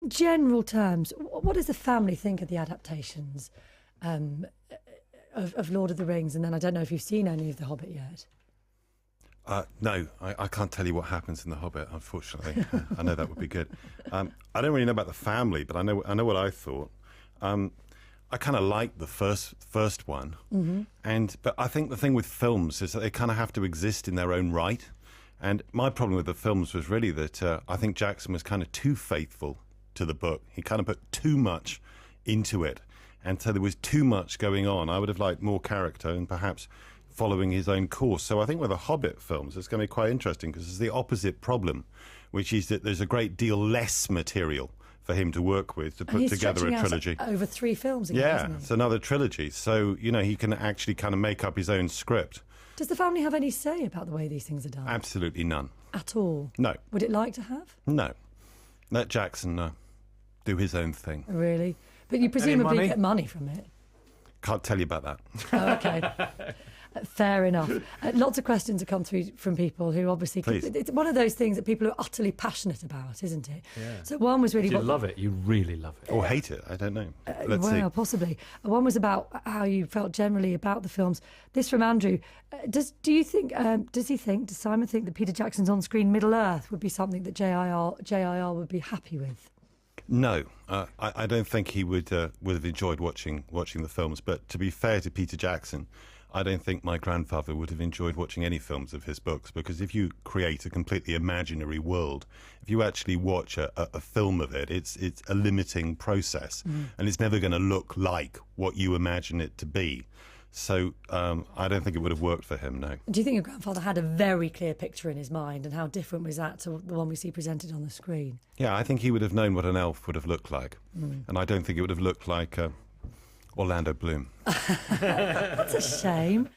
general terms, what does the family think of the adaptations of Lord of the Rings? And then I don't know if you've seen any of The Hobbit yet. No, I can't tell you what happens in The Hobbit, unfortunately. I know that would be good. I don't really know about the family, but I know what I thought. I kind of liked the first one, but I think the thing with films is that they kind of have to exist in their own right. And my problem with the films was really that I think Jackson was kind of too faithful to the book. He kind of put too much into it, and so there was too much going on. I would have liked more character and perhaps following his own course. So I think with the Hobbit films, it's going to be quite interesting because it's the opposite problem, which is that there's a great deal less material for him to work with to put together a trilogy. Over 3 films again, yeah, isn't he? it's another trilogy. So, he can actually kind of make up his own script. Does the family have any say about the way these things are done? Absolutely none. At all? No. Would it like to have? No. Let Jackson do his own thing. Really? But you presumably get money from it. Can't tell you about that. Oh, okay. Fair enough. Lots of questions have come through from people who obviously... It's one of those things that people are utterly passionate about, isn't it? Yeah. So one was really... You love it. You really love it. Or hate it. I don't know. Let's see. Possibly. One was about how you felt generally about the films. This from Andrew. Does Simon think that Peter Jackson's on-screen Middle-earth would be something that JRR would be happy with? No, I don't think he would have enjoyed watching the films. But to be fair to Peter Jackson, I don't think my grandfather would have enjoyed watching any films of his books, because if you create a completely imaginary world, if you actually watch a film of it, it's a limiting process, and it's never going to look like what you imagine it to be. So I don't think it would have worked for him, no. Do you think your grandfather had a very clear picture in his mind, and how different was that to the one we see presented on the screen? Yeah, I think he would have known what an elf would have looked like, and I don't think it would have looked like Orlando Bloom. That's a shame.